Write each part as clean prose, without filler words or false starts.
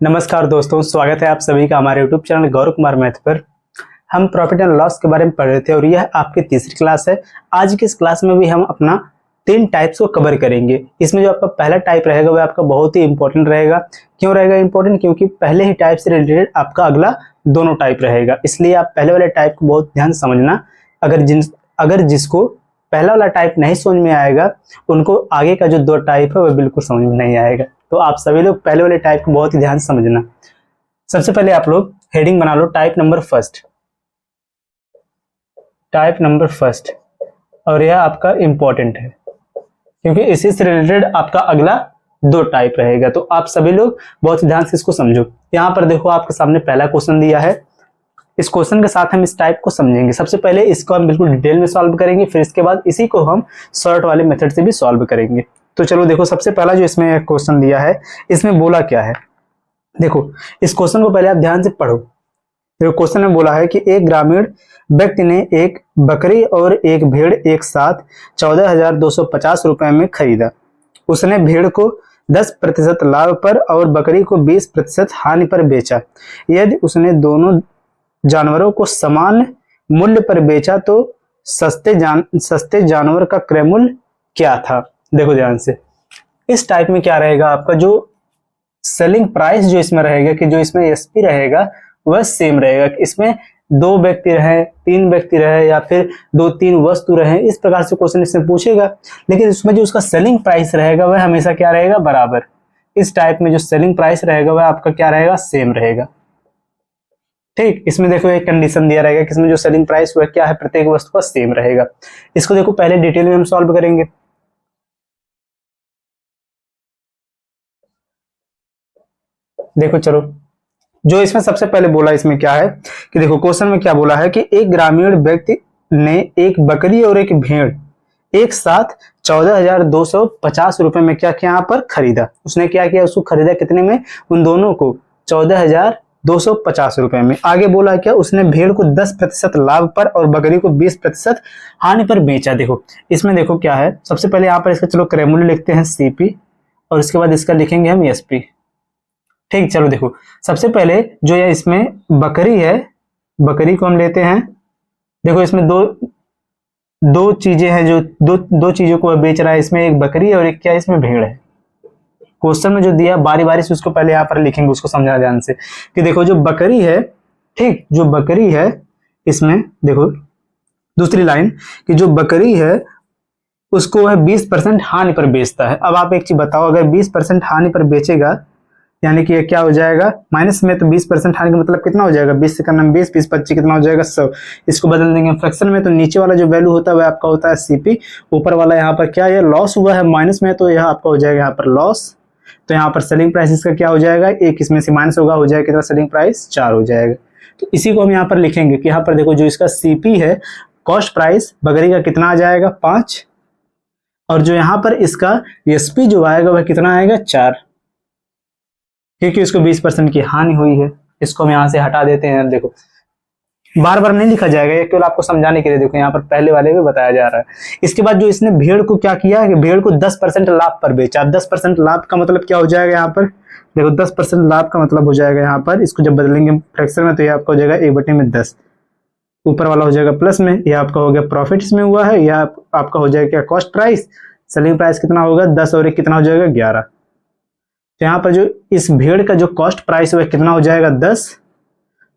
नमस्कार दोस्तों, स्वागत है आप सभी का हमारे YouTube channel Gaurav Kumar math पर। हम प्रॉफिट एंड लॉस के बारे में पढ़ रहे थे और यह आपकी तीसरी क्लास है। आज की इस क्लास में भी हम अपना 3 टाइप्स को कवर करेंगे। इसमें जो आपका पहला टाइप रहेगा वह आपका बहुत ही इंपॉर्टेंट रहेगा। क्यों रहेगा इंपॉर्टेंट? क्योंकि पहले ही टाइप से रिलेटेड आपका अगला दोनों टाइप रहेगा, इसलिए आप पहले वाले टाइप को बहुत ध्यान से समझना। अगर जिसको पहला वाला टाइप नहीं समझ में आएगा उनको आगे का जो 2 टाइप है वह बिल्कुल समझ में नहीं आएगा। तो आप सभी लोग पहले वाले टाइप को बहुत ही ध्यान से समझना। सबसे पहले आप लोग हेडिंग बना लो टाइप नंबर फर्स्ट, और यह आपका इंपॉर्टेंट है क्योंकि इसी से रिलेटेड आपका अगला 2 टाइप रहेगा। तो आप सभी लोग बहुत ध्यान से इसको समझो। यहाँ पर देखो आपके सामने पहला क्वेश्चन दिया है। इस क्वेश्चन के साथ हम इस टाइप को समझेंगे। सबसे पहले इसको हम बिल्कुल डिटेल में सॉल्व करेंगे, फिर इसके बाद इसी को हम शॉर्ट वाले मेथड से भी सॉल्व करेंगे। तो चलो देखो, सबसे पहला जो इसमें क्वेश्चन दिया है इसमें बोला क्या है। देखो इस क्वेश्चन को पहले आप ध्यान से पढ़ो। देखो क्वेश्चन में बोला है कि एक ग्रामीण व्यक्ति ने एक बकरी और एक भेड़ एक साथ 14,250 रुपए में खरीदा। उसने भेड़ को 10% लाभ पर और बकरी को 20% हानि पर बेचा। यदि उसने दोनों जानवरों को समान मूल्य पर बेचा तो सस्ते जानवर का क्रय मूल्य क्या था। देखो ध्यान से, इस टाइप में क्या रहेगा आपका जो सेलिंग प्राइस जो इसमें रहेगा कि जो इसमें एसपी रहेगा वह सेम रहेगा। कि इसमें 2 व्यक्ति रहे, 3 व्यक्ति रहे या फिर 2-3 वस्तु रहे, इस प्रकार से क्वेश्चन इसमें पूछेगा। लेकिन इसमें जो उसका सेलिंग प्राइस रहेगा वह हमेशा क्या रहेगा, बराबर। इस टाइप में जो सेलिंग प्राइस रहेगा वह आपका क्या रहेगा, सेम रहेगा। ठीक, इसमें देखो एक कंडीशन दिया रहेगा कि इसमें जो सेलिंग प्राइस वह क्या है, प्रत्येक वस्तु का सेम रहेगा। इसको देखो पहले डिटेल में हम सॉल्व करेंगे। देखो चलो, जो इसमें सबसे पहले बोला इसमें क्या है कि देखो क्वेश्चन में क्या बोला है कि एक ग्रामीण व्यक्ति ने एक बकरी और एक भेड़ एक साथ 14,250 रुपए में क्या किया, यहाँ पर खरीदा। उसने क्या किया, उसको खरीदा कितने में, उन दोनों को 14,250 रुपए में। आगे बोला क्या, उसने भेड़ को 10% लाभ पर और बकरी को 20% हानि पर बेचा। देखो इसमें देखो क्या है, सबसे पहले यहाँ पर इसका चलो क्रय मूल्य लिखते हैं सीपी और इसके बाद इसका लिखेंगे हम एसपी। ठीक, चलो देखो सबसे पहले जो ये इसमें बकरी है, बकरी को हम लेते हैं। देखो इसमें दो चीजें हैं, जो दो चीजों को बेच रहा है। इसमें एक बकरी और एक क्या, इसमें भेड़ है। क्वेश्चन में जो दिया बारी बारी से उसको पहले यहाँ पर लिखेंगे, उसको समझना ध्यान से कि देखो जो बकरी है, ठीक, जो बकरी है इसमें देखो दूसरी लाइन कि जो बकरी है उसको वह 20% हानि पर बेचता है। अब आप एक चीज बताओ, अगर 20% हानि पर बेचेगा यानी कि ये क्या हो जाएगा, माइनस में, तो 20% हानि का मतलब कितना हो जाएगा, 20 से करना 20, 20 25 कितना हो जाएगा, 100। इसको बदल देंगे फ्रैक्शन में, तो नीचे वाला जो वैल्यू होता है वह आपका होता है सीपी, ऊपर वाला यहाँ पर क्या है, लॉस हुआ है माइनस में, तो यह आपका हो जाएगा यहाँ पर लॉस। तो यहाँ पर सेलिंग प्राइस इसका क्या हो जाएगा, एक इसमें से माइनस होगा, हो जाएगा कितना, सेलिंग प्राइस 4 हो जाएगा। तो इसी को हम यहाँ पर लिखेंगे कि यहाँ पर देखो जो इसका सीपी है, कॉस्ट प्राइस बकरी का कितना आ जाएगा, 5, और जो यहाँ पर इसका एसपी जो आएगा वह कितना आएगा, 4, क्योंकि इसको 20% की हानि हुई है। इसको हम यहाँ से हटा देते हैं। देखो बार बार नहीं लिखा जाएगा, ये केवल आपको समझाने के लिए। देखो यहाँ पर पहले वाले में बताया जा रहा है। इसके बाद जो इसने भेड़ को क्या किया है कि भेड़ को 10% लाभ पर बेचा। 10% लाभ का मतलब क्या हो जाएगा, यहाँ पर देखो 10% लाभ का मतलब हो जाएगा यहाँ पर, इसको जब बदलेंगे फ्रैक्शन में तो ये आपका हो जाएगा 1/10। ऊपर वाला हो जाएगा प्लस में, यह आपका हो गया प्रॉफिट इसमें हुआ है, यह आपका हो जाएगा क्या, कॉस्ट प्राइस। सेलिंग प्राइस कितना होगा, 10 और 1 कितना हो जाएगा, 11। तो यहाँ पर जो इस भेड़ का जो कॉस्ट प्राइस है वह कितना हो जाएगा, 10,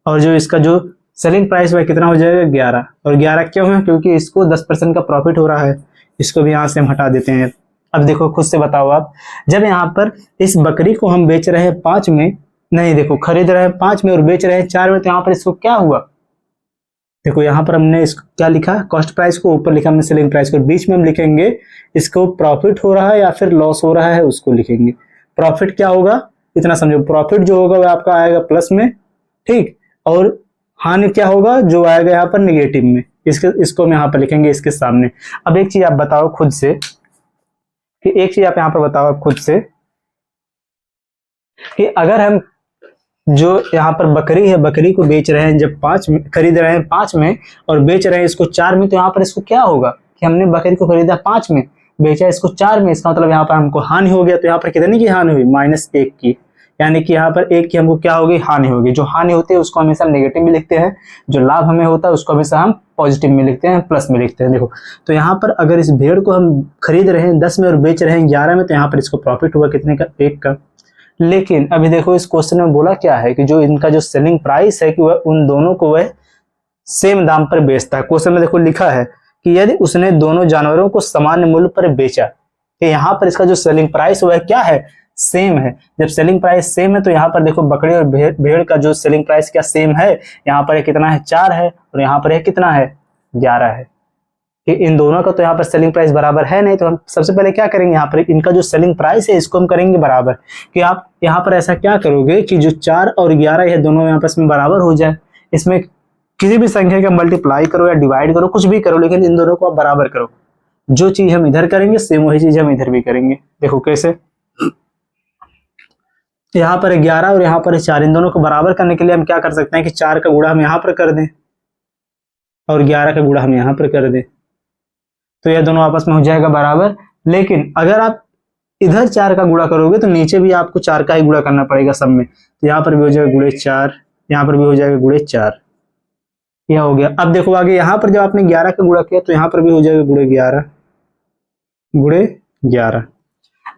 और जो इसका जो सेलिंग प्राइस वह कितना हो जाएगा, 11। और 11 क्यों है, क्योंकि इसको 10% का प्रॉफिट हो रहा है। इसको भी यहाँ से हम हटा देते हैं। अब देखो खुद से बताओ आप, जब यहाँ पर इस बकरी को हम बेच रहे हैं 5 में, नहीं देखो खरीद रहे हैं 5 में और बेच रहे हैं 4 में, तो यहाँ पर इसको क्या हुआ, देखो यहाँ पर हमने इसको क्या लिखा, कॉस्ट प्राइस को, ऊपर लिखा हमने सेलिंग प्राइस को, बीच में हम लिखेंगे इसको प्रॉफिट हो रहा है या फिर लॉस हो रहा है उसको लिखेंगे। प्रॉफिट क्या होगा, इतना समझो, प्रॉफिट जो होगा वह आपका आएगा प्लस में, ठीक, और हानि क्या होगा, जो आएगा यहाँ पर निगेटिव में। इसको हम यहाँ पर लिखेंगे इसके सामने। अब एक चीज आप बताओ खुद से कि कि अगर हम जो यहाँ पर बकरी है, बकरी को बेच रहे हैं, जब 5 में खरीद रहे हैं 5 में और बेच रहे हैं इसको 4 में, तो यहाँ पर इसको क्या होगा कि हमने बकरी को खरीदा 5 में, बेचा इसको 4 में, इसका मतलब यहाँ पर हमको हानि हो गया। तो यहाँ पर कितने की हानि हुई, -1 की। यानी कि यहाँ पर एक की हमको क्या होगी, हानि होगी। जो हानि होती है उसको हमेशा नेगेटिव में लिखते हैं, जो लाभ हमें होता है उसको हमेशा हम पॉजिटिव में लिखते हैं, प्लस में लिखते हैं। देखो तो यहाँ पर अगर इस भेड़ को हम खरीद रहे हैं 10 में और बेच रहे हैं 11 में, तो यहाँ पर इसको प्रॉफिट हुआ कितने का, 1 का। लेकिन अभी देखो इस क्वेश्चन में बोला क्या है कि जो इनका जो सेलिंग प्राइस है कि वह उन दोनों को वह सेम दाम पर बेचता है। क्वेश्चन में देखो लिखा है कि यदि उसने दोनों जानवरों को समान मूल्य पर बेचा, तो यहाँ पर इसका जो सेलिंग प्राइस वह क्या है, सेम है। जब सेलिंग प्राइस सेम है तो यहाँ पर देखो बकरी और भेड़ का जो सेलिंग प्राइस क्या सेम है, यहाँ पर कितना है, 4 है, और यहाँ पर कितना है, 11 है। कि इन दोनों का तो यहाँ पर सेलिंग प्राइस बराबर है नहीं, तो हम सबसे पहले क्या करेंगे, यहाँ पर इनका जो सेलिंग प्राइस है इसको हम करेंगे बराबर। कि आप यहाँ पर ऐसा क्या करोगे कि जो 4 और 11 ये दोनों यहाँ पर बराबर हो जाए। इसमें किसी भी संख्या का मल्टीप्लाई करो या डिवाइड करो, कुछ भी करो, लेकिन इन दोनों को आप बराबर करो। जो चीज हम इधर करेंगे सेम वही चीज हम इधर भी करेंगे। देखो कैसे, यहाँ पर 11 और यहाँ पर 4, इन दोनों को बराबर करने के लिए हम क्या कर सकते हैं कि 4 का गुणा हम यहाँ पर कर दें और 11 का गुणा हम यहाँ पर कर दें, तो यह दोनों आपस में हो जाएगा बराबर। लेकिन अगर आप इधर 4 का गुणा करोगे तो नीचे भी आपको 4 का ही गुणा करना पड़ेगा सब में, तो यहाँ पर भी हो जाएगा गुणे 4, यहाँ पर भी हो जाएगा गुणे 4, यह हो गया। अब देखो आगे यहाँ पर जब आपने 11 का गुणा किया तो यहाँ पर भी हो जाएगा गुणे 11, गुणे 11।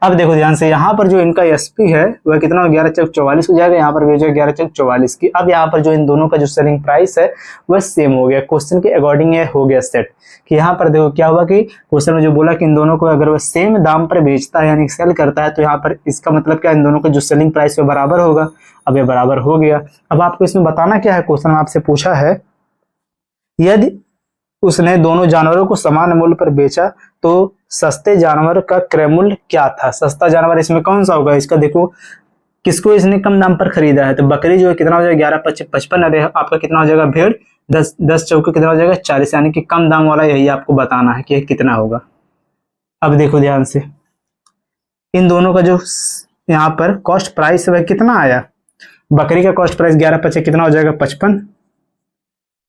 अब देखो ध्यान से, यहाँ पर जो इनका एसपी है वह कितना हो, 11 चौक 44 हो जाएगा, यहाँ पर भी हो जाएगा 11 चौक 44 की। अब यहाँ पर जो इन दोनों का जो सेलिंग प्राइस है वह सेम हो गया। क्वेश्चन के अकॉर्डिंग ये हो गया सेट। कि यहाँ पर देखो क्या हुआ कि क्वेश्चन में जो बोला कि इन दोनों को अगर वह सेम दाम पर बेचता है यानी सेल करता है, तो यहाँ पर इसका मतलब क्या, इन दोनों का जो सेलिंग प्राइस है बराबर होगा। अब ये बराबर हो गया। अब आपको इसमें बताना क्या है, क्वेश्चन आपसे पूछा है यदि उसने दोनों जानवरों को समान मूल्य पर बेचा तो सस्ते जानवर का क्रय मूल्य क्या था। सस्ता जानवर इसमें कौन सा होगा, इसका देखो किसको इसने कम दाम पर खरीदा है, तो बकरी जो है कितना हो जाएगा 11-55, अरे आपका कितना हो जाएगा भेड़ 10 चौके कितना हो जाएगा 40, यानी कि कम दाम वाला यही आपको बताना है कि कितना होगा। अब देखो ध्यान से, इन दोनों का जो यहाँ पर कॉस्ट प्राइस है वह कितना आया, बकरी का कॉस्ट प्राइस 11-55 कितना हो जाएगा 55,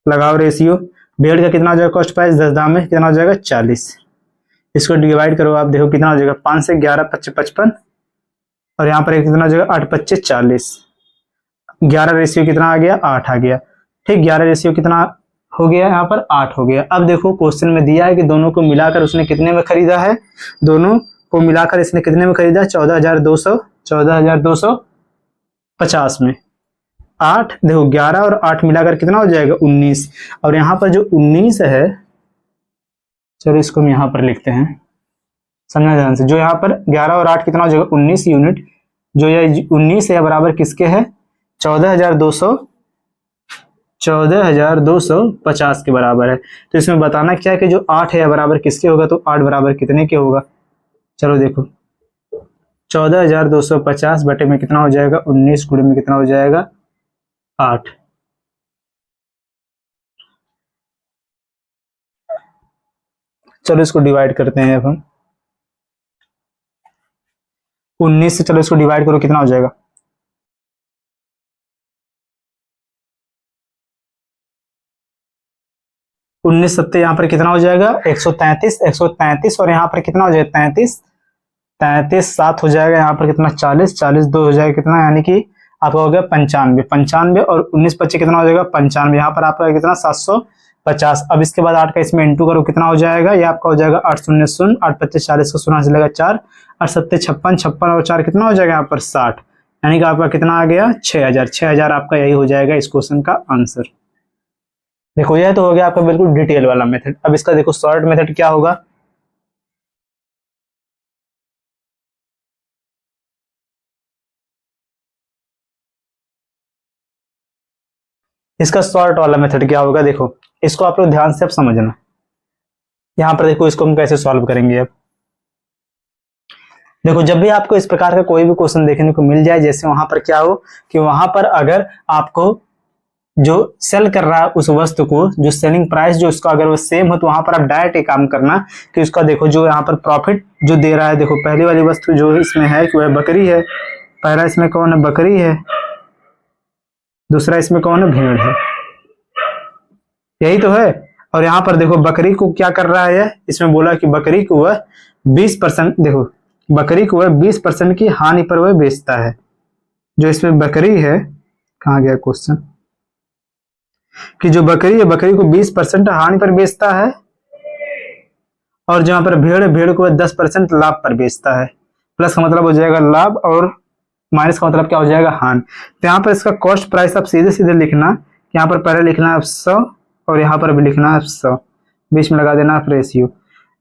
लगाओ रेशियो। भेड़ का कितना हो जाएगा कॉस्ट प्राइस 10 दाम में कितना हो जाएगा 40, इसको डिवाइड करो आप देखो कितना हो जाएगा 5 से 11-55, और यहाँ पर कितना हो जाएगा 8-25 40, 11 रेशियो कितना आ गया 8 आ गया। ठीक, 11 रेशियो कितना हो गया यहाँ पर 8 हो गया। अब देखो क्वेश्चन में दिया है कि दोनों को मिलाकर उसने कितने में खरीदा है, दोनों को मिलाकर इसने कितने में खरीदा, 14,250 में। 8 देखो 11 और 8 मिलाकर कितना हो जाएगा 19, और यहाँ पर जो 19 है, चलो इसको हम यहाँ पर लिखते हैं, समझना ध्यान से। जो यहाँ पर 11 और 8 कितना हो जाएगा 19 यूनिट, जो ये 19 है बराबर किसके है 14,250 के बराबर है। तो इसमें बताना क्या है कि जो 8 है बराबर किसके होगा, तो 8 बराबर कितने के होगा। चलो देखो 14,250 बटे में कितना हो जाएगा 19 गुणे में कितना हो जाएगा 8। चलो इसको डिवाइड करते हैं अब हम 19 से, चलो इसको डिवाइड करो कितना हो जाएगा, उन्नीस सत्ते यहाँ पर कितना हो जाएगा 133 और यहाँ पर कितना हो जाएगा 33 7 हो जाएगा, यहाँ पर कितना 40 2 हो जाएगा कितना, यानी कि आपका हो गया 95 और 19-25 कितना हो जाएगा 95, यहाँ पर आपका कितना 750। अब इसके बाद 8 का इसमें इंटू करो कितना हो जाएगा, ये आपका हो जाएगा 8 शून्य 0 8 25 40 का 0 चलेगा 4 8 7 56 और 4 कितना हो जाएगा यहाँ पर 60, यानी कि आपका कितना आ गया 6000 आपका यही हो जाएगा इस क्वेश्चन का आंसर। देखो यह तो हो गया आपका बिल्कुल डिटेल वाला मेथड। अब इसका देखो शॉर्ट मेथड क्या होगा, इसका शॉर्ट वाला मेथड क्या होगा, देखो इसको आप लोग ध्यान से अब समझना। यहाँ पर देखो इसको हम कैसे सॉल्व करेंगे। अब देखो जब भी आपको इस प्रकार का कोई भी क्वेश्चन देखने को मिल जाए, जैसे वहां पर क्या हो कि वहां पर अगर आपको जो सेल कर रहा है उस वस्तु को, जो सेलिंग प्राइस जो उसका अगर वो सेम हो, तो वहां पर आप डायरेक्ट एक काम करना कि उसका देखो जो यहाँ पर प्रॉफिट जो दे रहा है, देखो पहली वाली वस्तु जो इसमें है कि वह बकरी है, पहला इसमें कौन है बकरी है, दूसरा इसमें कौन है भेड़ है, यही तो है। और यहाँ पर देखो बकरी को क्या कर रहा है, इसमें बोला कि बकरी को वह 20%, देखो बकरी को वह 20% की हानि पर वह बेचता है, जो इसमें बकरी है, कहाँ गया क्वेश्चन, कि जो बकरी है बकरी को 20% हानि पर बेचता है, और जहां पर भेड़ है भेड़ को 10% लाभ पर बेचता है। प्लस का मतलब हो जाएगा लाभ, और माइनस का मतलब क्या हो जाएगा, हानि। तो यहाँ पर इसका कॉस्ट प्राइस आप सीधे सीधे लिखना, यहाँ पर पहले लिखना है 100, और यहाँ पर भी लिखना है 100, बीच में लगा देना आप रेशियो।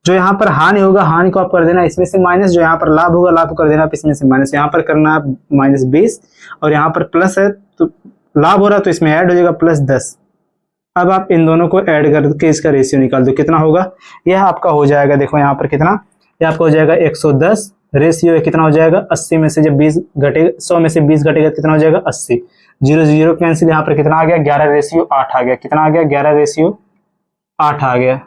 जो यहाँ पर हानि होगा हानि को आप कर देना इसमें से माइनस, जो यहाँ पर लाभ होगा लाभ को कर देना आप इसमें से माइनस। यहाँ पर करना आप -20, और यहाँ पर प्लस है तो लाभ हो रहा है तो इसमें ऐड हो जाएगा +10। अब आप इन दोनों को ऐड करके इसका रेशियो निकाल दो, कितना होगा, यह आपका हो जाएगा, देखो यहाँ पर कितना, यह आपका हो जाएगा 110, रेशियो कितना हो जाएगा 80 में से जब 20 घटेगा, 100 में से 20 घटेगा कितना हो जाएगा 80, 0 0 कैंसिल, यहाँ पर कितना आ गया 11/8 आ गया, कितना आ गया 11/8 आ गया।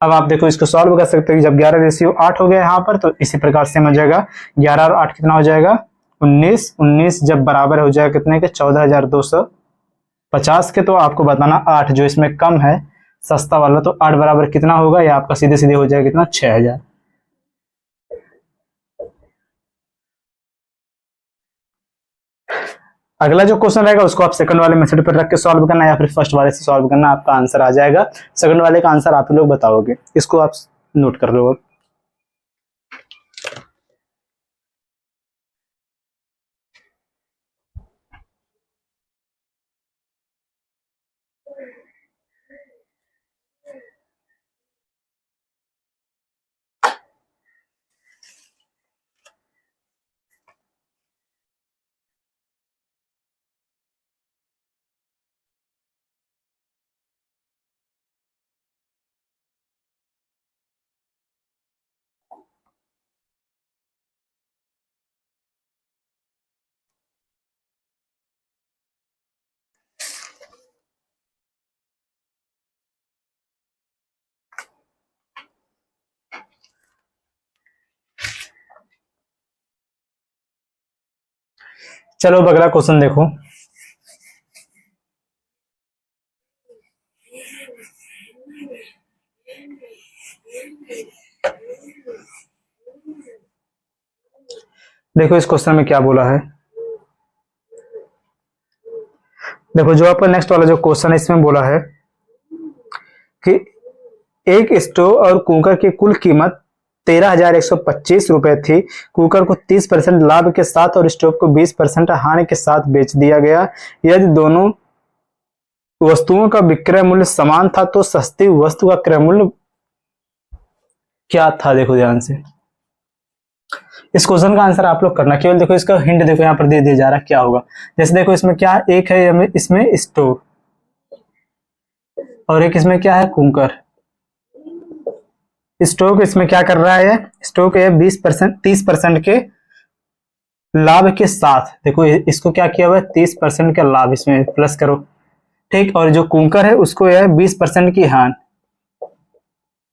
अब आप देखो इसको सॉल्व कर सकते हो, जब 11/8 हो गया यहाँ पर तो इसी प्रकार से हो जाएगा 11 और 8 कितना हो जाएगा 19, 19 जब बराबर हो जाएगा कितने के 14,250 के, तो आपको बताना 8 जो इसमें कम है सस्ता वाला, तो 8 बराबर कितना होगा, या आपका सीधे सीधे हो जाएगा कितना 6,000। अगला जो क्वेश्चन रहेगा उसको आप सेकंड वाले मेथड पर रख के सॉल्व करना, या फिर फर्स्ट वाले से सॉल्व करना, आपका आंसर आ जाएगा। सेकंड वाले का आंसर आप लोग बताओगे, इसको आप नोट कर लो। चलो अब अगला क्वेश्चन देखो। देखो इस क्वेश्चन में क्या बोला है, देखो जो आपका नेक्स्ट वाला जो क्वेश्चन है इसमें बोला है कि एक स्टोव और कुकर की कुल कीमत 13,125 रुपए थी। कुकर को 30% लाभ के साथ और स्टोव को 20% हानि के साथ बेच दिया गया। यदि दोनों वस्तुओं का विक्रय मूल्य समान था तो सस्ती वस्तु का क्रय मूल्य क्या था। देखो ध्यान से इस क्वेश्चन का आंसर आप लोग करना, केवल देखो इसका हिंट देखो यहाँ पर दे दिया जा रहा है क्या होगा। जैसे देखो इसमें क्या एक है, इसमें स्टोव, और एक इसमें क्या है कुकर। स्टोव इसमें क्या कर रहा है, स्टोव के 20% 30% के लाभ के साथ, देखो इसको क्या किया हुआ है 30% का लाभ इसमें प्लस करो, ठीक। और जो कुकर है उसको यह 20% की हानि,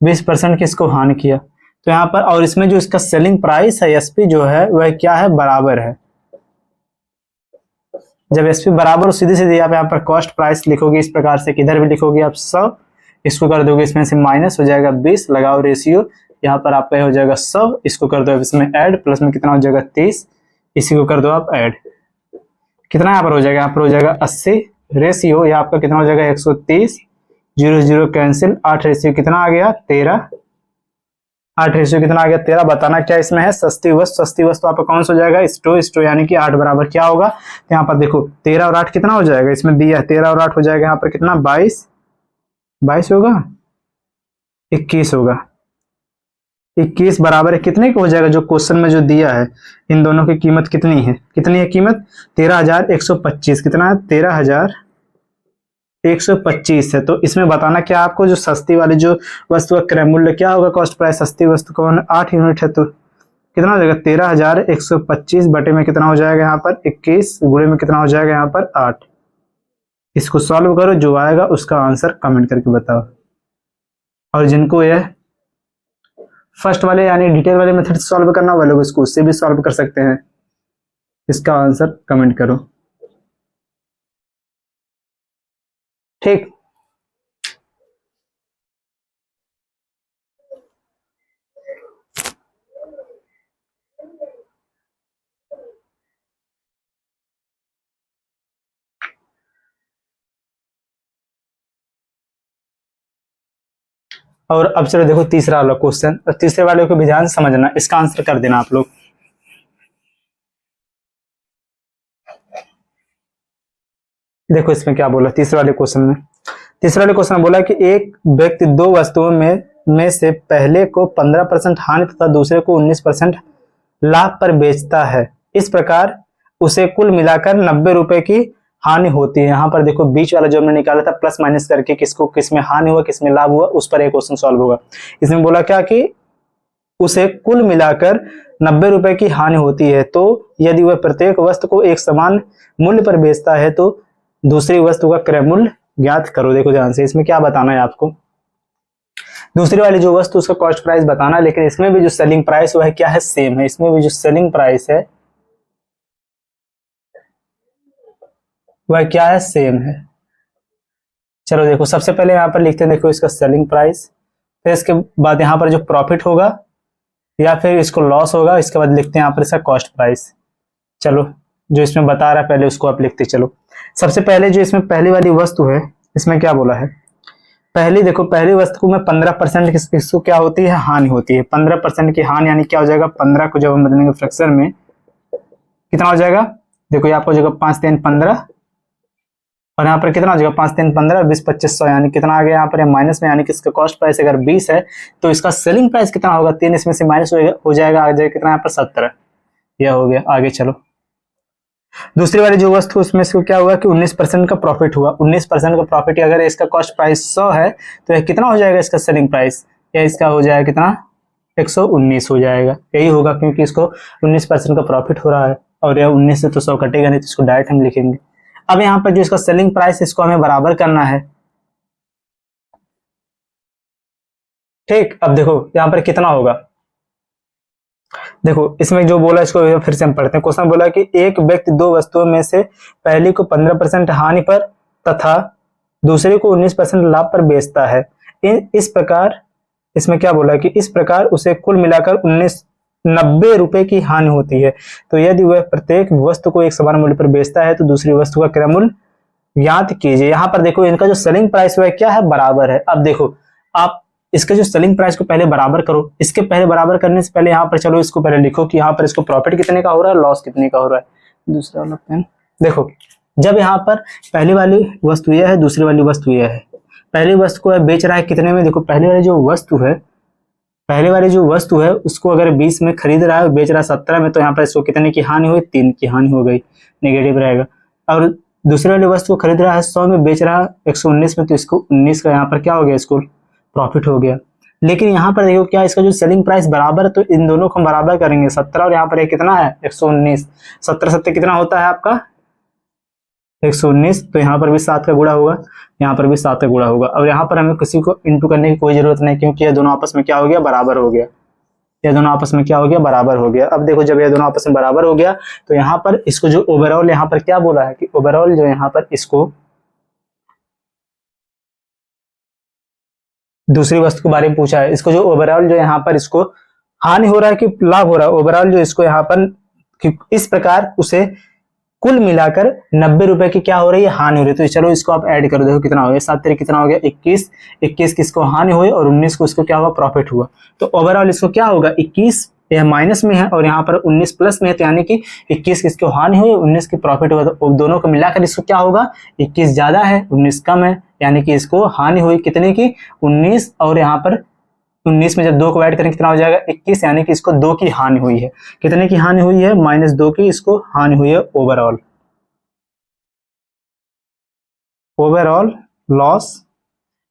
20% की इसको हानि किया। तो यहाँ पर और इसमें जो इसका सेलिंग प्राइस है एसपी जो है वह क्या है बराबर है। जब एसपी बराबर सीधे सीधे आप यहाँ पर कॉस्ट प्राइस लिखोगे इस प्रकार से, किधर भी लिखोगे आप 100, इसको कर दोगे इसमें से माइनस हो जाएगा 20, लगाओ रेशियो, यहाँ पर आपका हो जाएगा 100, इसको कर दो इसमें ऐड, प्लस में कितना हो जाएगा 30, इसी को कर दो आप ऐड, कितना यहाँ पर हो जाएगा, यहाँ पर हो जाएगा 80, रेशियो या आपका कितना हो जाएगा 130, 0 0 कैंसिल, 8 रेशियो कितना आ गया 13, 8 रेशियो कितना आ गया 13। बताना क्या इसमें है सस्ती वस्तु, सस्ती वस्तु आपका कौन सा हो जाएगा स्टो, स्टो यानी कि 8 बराबर क्या होगा, तो यहाँ पर देखो 13 और 8 कितना हो जाएगा, इसमें दिया है 13 और 8 हो जाएगा यहाँ पर कितना 22, 22 होगा 21 होगा, 21 बराबर है कितने को हो जाएगा, जो क्वेश्चन में जो दिया है इन दोनों की कीमत कितनी है, कितनी है कीमत 13,125, कितना है 13,125 है। तो इसमें बताना क्या आपको, जो सस्ती वाली जो वस्तु का क्रय मूल्य क्या होगा, कॉस्ट प्राइस सस्ती वस्तु का 8 यूनिट है, तो कितना हो जाएगा 13,125 बटे में कितना हो जाएगा यहाँ पर 21, गुणे में कितना हो जाएगा यहाँ पर 8। इसको सॉल्व करो, जो आएगा उसका आंसर कमेंट करके बताओ। और जिनको यह फर्स्ट वाले यानी डिटेल वाले मेथड से सॉल्व करना, वो लोग इसको उससे भी सॉल्व कर सकते हैं। इसका आंसर कमेंट करो, ठीक। और अब चलो देखो तीसरा वाला क्वेश्चन, और तीसरे वाले को भी ध्यान से समझना, इसका आंसर कर देना आप लोग। देखो इसमें क्या बोला तीसरे वाले क्वेश्चन में। तीसरे वाले क्वेश्चन में बोला कि एक व्यक्ति दो वस्तुओं में से पहले को 15% हानि तथा दूसरे को 19% लाभ पर बेचता है। इस प्रकार उसे कुल मिलाकर 90 रुपए की हानि होती है। यहाँ पर देखो बीच वाला जो हमने निकाला था प्लस माइनस करके, किसको किसमें हानि हुआ किसमें लाभ हुआ, उस पर एक क्वेश्चन सॉल्व होगा। इसमें बोला क्या कि उसे कुल मिलाकर 90 रुपए की हानि होती है, तो यदि वह प्रत्येक वस्तु को एक समान मूल्य पर बेचता है तो दूसरी वस्तु का क्रय मूल्य ज्ञात करो। देखो ध्यान से, इसमें क्या बताना है आपको, दूसरी वाली जो वस्तु उसका कॉस्ट प्राइस बताना है, लेकिन इसमें भी जो सेलिंग प्राइस वह क्या है, सेम है। इसमें भी जो सेलिंग प्राइस है वह क्या है, सेम है। चलो देखो सबसे पहले यहाँ पर लिखते हैं, देखो इसका सेलिंग प्राइस, फिर इसके बाद यहाँ पर जो प्रॉफिट होगा या फिर इसको लॉस होगा, इसके बाद लिखते हैं यहाँ पर इसका कॉस्ट प्राइस। चलो जो इसमें बता रहा है पहले उसको आप लिखते चलो। सबसे पहले जो इसमें पहली वाली वस्तु है, इसमें क्या बोला है, पहली देखो पहली वस्तु में 15% किसको क्या होती है, हानि होती है। 15% की हानि यानी क्या हो जाएगा, 15 को जब हम बदलेंगे फ्रैक्शन में कितना हो जाएगा, देखो ये आपको हो जाएगा 5 3 15, और यहाँ पर कितना हो जाएगा 5 3 15 20 2500, यानी कितना आ गया यहाँ पर माइनस में, यानी कि इसका कॉस्ट प्राइस अगर 20 है तो इसका सेलिंग प्राइस कितना होगा, 3 इसमें से माइनस हो जाएगा, आ जाएगा कितना यहाँ पर 17। यह हो गया। आगे चलो दूसरी वाली जो वस्तु उसमें इसको क्या हुआ कि 19% का प्रॉफिट हुआ। 19% का प्रॉफिट, अगर इसका कॉस्ट प्राइस 100 है तो यह कितना हो जाएगा इसका सेलिंग प्राइस, या इसका हो जाएगा कितना 119 हो जाएगा। यही होगा क्योंकि इसको 19% का प्रॉफिट हो रहा है, और यह 19 से तो 100 कटेगा नहीं, तो इसको डायरेक्ट हम लिखेंगे। अब यहाँ पर जो इसका सेलिंग प्राइस इसको हमें बराबर करना है। ठीक, अब देखो यहाँ पर कितना होगा, देखो इसमें जो बोला इसको फिर से हम पढ़ते हैं। क्वेश्चन बोला कि एक व्यक्ति दो वस्तुओं में से पहली को 15% हानि पर तथा दूसरे को 19% लाभ पर बेचता है। इस प्रकार इसमें क्या बोला कि इस प्रकार उसे कुल मिलाकर 90 रुपए की हानि होती है। तो यदि वह प्रत्येक वस्तु को एक समान मूल्य पर बेचता है तो दूसरी वस्तु का क्रय मूल्य ज्ञात कीजिए। यहाँ पर देखो इनका जो सेलिंग प्राइस वह क्या है, बराबर है। अब देखो आप इसके जो सेलिंग प्राइस को पहले बराबर करो, इसके पहले बराबर करने से पहले यहाँ पर चलो इसको पहले लिखो कि यहाँ पर इसको प्रॉफिट कितने का हो रहा है, लॉस कितने का हो रहा है। दूसरा वाला पेन देखो, जब यहाँ पर पहली वाली वस्तु यह है, दूसरी वाली वस्तु यह है। पहली वस्तु को बेच रहा है कितने में, देखो पहली वाली जो वस्तु है उसको अगर 20 में खरीद रहा है, बेच रहा है 17 में, तो यहाँ पर इसको कितने की हानि हुई, 3 की हानि हो गई, नेगेटिव रहेगा। और दूसरी वाली वस्तु को खरीद रहा है 100 में, बेच रहा है 119 में, तो इसको 19 का यहाँ पर क्या हो गया, इसको प्रॉफिट हो गया। लेकिन यहाँ पर देखो क्या, इसका जो सेलिंग प्राइस बराबर है, तो इन दोनों को हम बराबर करेंगे। 17 और यहाँ पर कितना है 119, 17 17 कितना होता है आपका 119, तो यहाँ पर भी 7 का गुणा होगा, यहाँ पर भी 7 का गुणा होगा। अब यहाँ पर हमें किसी को इंटू करने की कोई जरूरत नहीं, क्योंकि ये दोनों आपस में क्या हो गया, बराबर हो गया। ये दोनों आपस में क्या हो गया, बराबर हो गया। अब देखो जब ये दोनों आपस में बराबर हो गया तो यहाँ पर इसको जो ओवरऑल यहाँ पर क्या बोला है कि ओवरऑल जो यहाँ पर इसको दूसरी वस्तु के बारे में पूछा है, इसको जो ओवरऑल जो यहाँ पर इसको हानि हो रहा है कि लाभ हो रहा है, ओवरऑल जो इसको यहाँ पर इस प्रकार उसे कुल मिलाकर 90 रुपए की क्या हो रही है, हानि हो रही है। तो चलो इसको आप ऐड करो, देखो कितना हो गया, 7 3 कितना हो गया 21, 21 किसको हानि हुई और 19 को इसको क्या हुआ, प्रॉफिट हुआ। तो ओवरऑल इसको क्या होगा, 21 यह माइनस में है और यहाँ पर 19 प्लस में है, तो यानी कि 21 किसको हानि हुई, 19 की प्रॉफिट हुआ। तो दोनों को मिलाकर इसको क्या होगा, 21 ज्यादा है 19 कम है, यानी कि इसको हानि हुई कितने की, 19, और यहाँ पर 19 में जब 2 को ऐड करें कितना हो जाएगा 21, यानी कि इसको 2 की हानि हुई है। कितने की हानि हुई है, -2 की इसको हानि हुई है ओवरऑल। ओवरऑल लॉस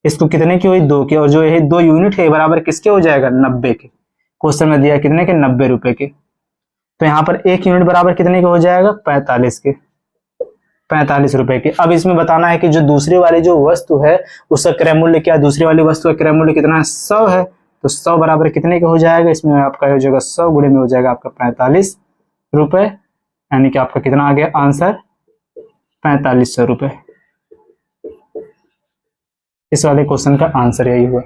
इसको कितने की हुई, 2 की, और जो ये 2 यूनिट है बराबर किसके हो जाएगा, 90 के। क्वेश्चन में दिया कितने के, 90 रुपए के। तो यहाँ पर 1 यूनिट बराबर कितने के हो जाएगा, 45 के, 45 रुपए के। अब इसमें बताना है कि जो दूसरी वाली जो वस्तु है उसका क्रय मूल्य क्या, दूसरी वाली वस्तु का क्रय मूल्य कितना है, 100 है। तो 100 बराबर कितने के हो जाएगा, इसमें आपका हो जाएगा 100 गुणे में हो जाएगा आपका 45 रुपए, यानी कि आपका कितना आ गया आंसर, 4500 रुपए। इस वाले क्वेश्चन का आंसर यही हुआ।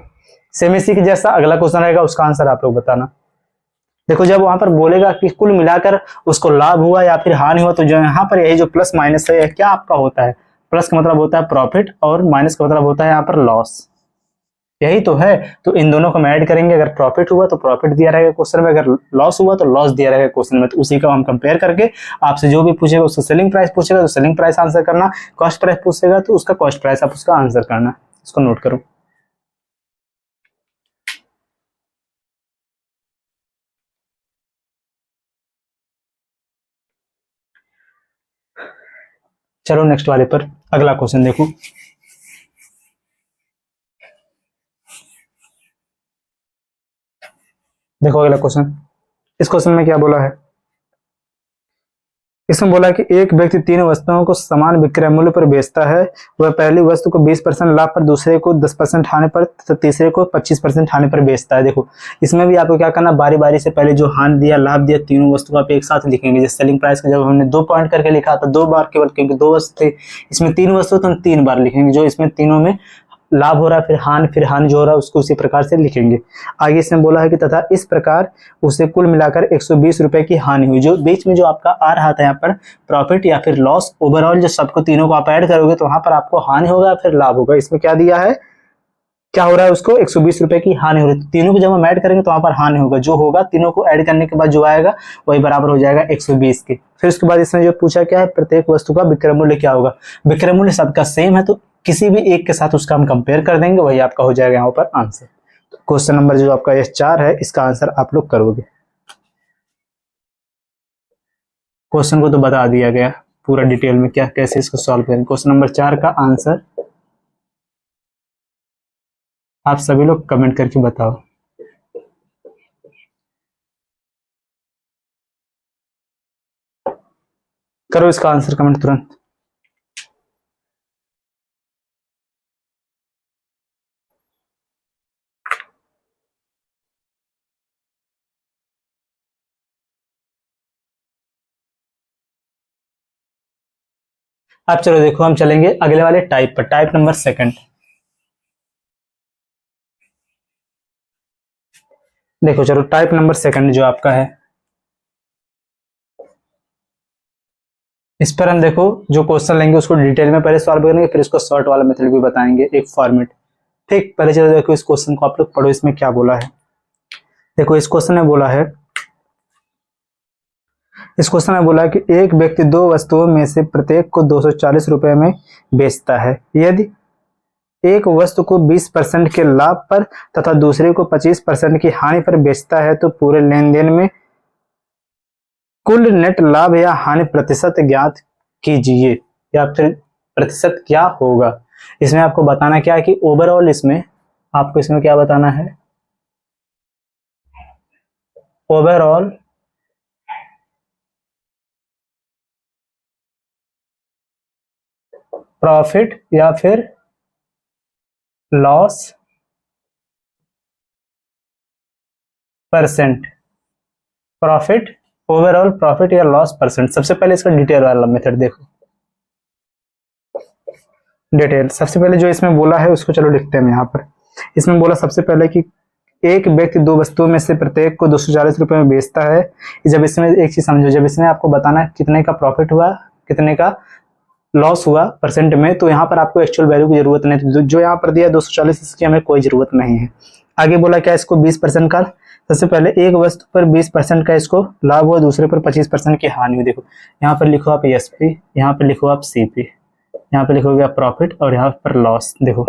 सेम इसी के जैसा अगला क्वेश्चन रहेगा, उसका आंसर आप लोग बताना। देखो जब वहां पर बोलेगा कि कुल मिलाकर उसको लाभ हुआ या फिर हानि हुआ, तो जो यहाँ पर यही जो प्लस माइनस है क्या आपका होता है, प्लस का मतलब होता है प्रॉफिट और माइनस का मतलब होता है यहाँ पर लॉस। यही तो है। तो इन दोनों को हम ऐड करेंगे, अगर प्रॉफिट हुआ तो प्रॉफिट दिया रहेगा क्वेश्चन में, अगर लॉस हुआ तो लॉस दिया रहेगा क्वेश्चन में। तो उसी को हम कंपेयर करके आपसे जो भी पूछेगा उसका सेलिंग प्राइस पूछेगा तो सेलिंग प्राइस आंसर करना, कॉस्ट प्राइस पूछेगा तो उसका कॉस्ट प्राइस आप उसका आंसर करना। इसको नोट करो। चलो नेक्स्ट वाले पर अगला क्वेश्चन देखो। देखो अगला क्वेश्चन, इस क्वेश्चन में क्या बोला है, इसमें बोला कि एक व्यक्ति तीन वस्तुओं को समान विक्रय मूल्य पर बेचता है। वह पहली वस्तु को 20% लाभ पर, दूसरे को 10% हानि पर, तो तीसरे को 25% हानि पर बेचता है। देखो इसमें भी आपको क्या करना, बारी बारी से पहले जो हानि दिया लाभ दिया तीनों वस्तु को आप एक साथ लिखेंगे। जैसे सेलिंग प्राइस का जब हमने 2 पॉइंट करके लिखा था, 2 बार केवल, क्योंकि 2 वस्तु थे, इसमें 3 वस्तु तो हम 3 बार लिखेंगे। जो इसमें तीनों में लाभ हो रहा है फिर हानि जो हो रहा है उसको उसी प्रकार से लिखेंगे। आगे इसमें बोला है कि तथा इस प्रकार उसे कुल मिलाकर 120 रुपए की हानि हुई। जो बीच में जो आपका आ रहा था यहाँ पर प्रॉफिट या फिर लॉस, ओवरऑल जो सबको तीनों को आप ऐड करोगे तो वहां पर आपको हानि होगा फिर लाभ होगा। इसमें क्या दिया है, क्या हो रहा है, उसको 120 रुपए की हानि हो रही है। तीनों को जब हम ऐड करेंगे तो वहां पर हानि होगा, जो होगा तीनों को ऐड करने के बाद जो आएगा वही बराबर हो जाएगा 120 के। फिर उसके बाद इसमें जो पूछा क्या है, प्रत्येक वस्तु का विक्रय मूल्य क्या होगा। विक्रय मूल्य सबका सेम है तो किसी भी एक के साथ उसका हम कंपेयर कर देंगे, वही आपका हो जाएगा यहाँ पर आंसर। तो क्वेश्चन नंबर जो आपका यह 4 है, इसका आंसर आप लोग करोगे। क्वेश्चन को तो बता दिया गया पूरा डिटेल में क्या कैसे इसको सॉल्व करें। क्वेश्चन नंबर 4 का आंसर आप सभी लोग कमेंट करके बताओ। करो इसका आंसर कमेंट तुरंत। अब चलो देखो हम चलेंगे अगले वाले टाइप पर, टाइप नंबर 2। देखो चलो टाइप नंबर 2 जो आपका है, इस पर हम देखो जो क्वेश्चन लेंगे उसको डिटेल में पहले सॉल्व करेंगे, फिर इसको शॉर्ट वाला मेथड भी बताएंगे, एक फॉर्मेट। ठीक, पहले चलो देखो इस क्वेश्चन को आप लोग पढ़ो, इसमें क्या बोला है। देखो इस क्वेश्चन में बोला है, इस क्वेश्चन में बोला है कि एक व्यक्ति 2 वस्तुओं में से प्रत्येक को 240 रुपए में बेचता है। यदि एक वस्तु को 20% के लाभ पर तथा दूसरे को 25% की हानि पर बेचता है तो पूरे लेन देन में कुल नेट लाभ या हानि प्रतिशत ज्ञात कीजिए, या फिर प्रतिशत क्या होगा। इसमें आपको बताना क्या है कि ओवरऑल इसमें आपको इसमें क्या बताना है, ओवरऑल प्रॉफिट या फिर loss percent, profit, overall profit या लॉस परसेंट। सबसे पहले इसका डिटेल वाला मेथड देखो, डिटेल सबसे पहले जो इसमें बोला है उसको चलो लिखते हैं यहाँ पर। इसमें बोला सबसे पहले कि एक व्यक्ति 2 वस्तुओं में से प्रत्येक को 240 रुपए में बेचता है। जब इसमें एक चीज समझो, जब इसमें आपको बताना है कितने का प्रॉफिट हुआ कितने का लॉस हुआ परसेंट में, तो यहाँ पर आपको एक्चुअल वैल्यू की जरूरत नहीं, तो जो यहाँ पर दिया 240 इसकी हमें कोई जरूरत नहीं है। आगे बोला क्या, इसको 20% का, सबसे पहले एक वस्तु पर 20% का इसको लाभ हुआ, दूसरे पर 25% की हानि हुई। देखो यहाँ पर लिखो आप एसपी, यहाँ पर लिखो आप सीपी, यहाँ पे लिखोगे आप प्रॉफिट और यहाँ पर लॉस। देखो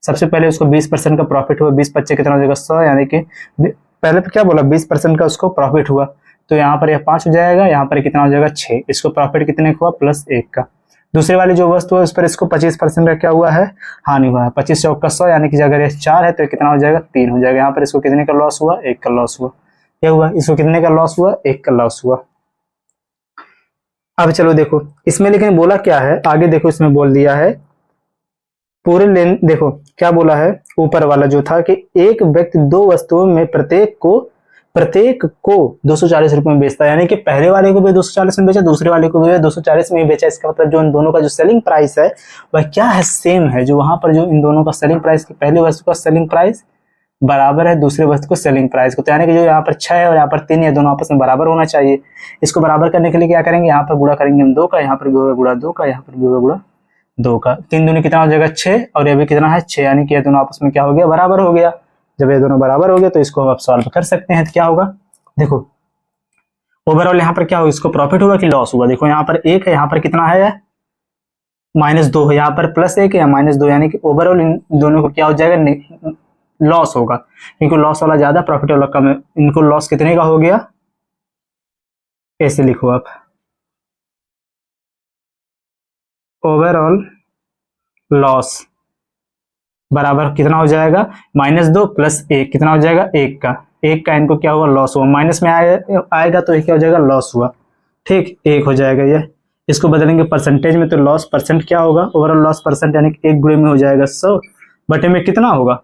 सबसे पहले उसको 20% का प्रॉफिट हुआ, 20 25 कितना हो जाएगा 100, यानी कि पहले तो क्या बोला 20% का उसको प्रॉफिट हुआ, तो यहाँ पर यह 5 हो जाएगा, यहाँ पर कितना हो जाएगा 6। इसको प्रॉफिट कितने का हुआ +1 का। दूसरे वाली जो वस्तु है उस पर इसको 25% का क्या हुआ है, हानि हुआ है। 25 चौका 100, यानी कि अगर ये 4 है तो कितना हो जाएगा 3 हो जाएगा। यहाँ पर इसको कितने का लॉस हुआ, 1 का लॉस हुआ। क्या हुआ, इसको कितने का लॉस हुआ, 1 का लॉस हुआ। अब चलो देखो इसमें लेकिन बोला क्या है, आगे देखो इसमें बोल दिया है पूरे लेन, देखो क्या बोला है ऊपर वाला जो था कि एक व्यक्ति 2 वस्तुओं में प्रत्येक को 240 रुपए में बेचता है, यानी कि पहले वाले को भी 240 में बेचा, दूसरे वाले को भी 240 में ही बेचा। इसका मतलब जो इन दोनों का जो सेलिंग प्राइस है वह क्या है, सेम है। जो वहां पर जो इन दोनों का सेलिंग प्राइस, पहले वस्तु का सेलिंग प्राइस बराबर है दूसरे वस्तु को सेलिंग प्राइस को, तो यानी कि जो यहाँ पर 6 है और यहाँ पर 3 है, दोनों आपस में बराबर होना चाहिए। इसको बराबर करने के लिए क्या करेंगे, यहाँ पर गुणा करेंगे हम 2 का, यहाँ पर भी होगा गुणा 2 का, यहाँ पर भी होगा गुणा 2 का। 3 दूनी कितना हो जाएगा 6 और ये भी कितना है 6, यानी कि ये दोनों आपस में क्या हो गया बराबर हो गया। जब ये दोनों बराबर हो गए तो इसको आप सॉल्व कर सकते हैं। तो क्या होगा देखो ओवरऑल यहाँ पर क्या होगा, इसको प्रॉफिट हुआ कि लॉस हुआ। देखो यहाँ पर 1 है, यहाँ पर कितना है -2 है, यहाँ पर +1 है या -2, यानी कि ओवरऑल इन दोनों को क्या हो जाएगा लॉस होगा, क्योंकि लॉस वाला ज्यादा प्रॉफिट वाला कम है। इनको लॉस कितने का हो गया, ऐसे लिखो आप ओवरऑल लॉस बराबर कितना हो जाएगा -2 + 1 कितना हो जाएगा 1 का। 1 का इनको क्या हुआ लॉस हुआ, माइनस में आएगा तो ये क्या हो जाएगा लॉस हुआ। ठीक 1 हो जाएगा ये। इसको बदलेंगे परसेंटेज में तो लॉस परसेंट क्या होगा, ओवरऑल लॉस परसेंट यानी कि 1 गुणे में हो जाएगा 100 बटे में कितना होगा,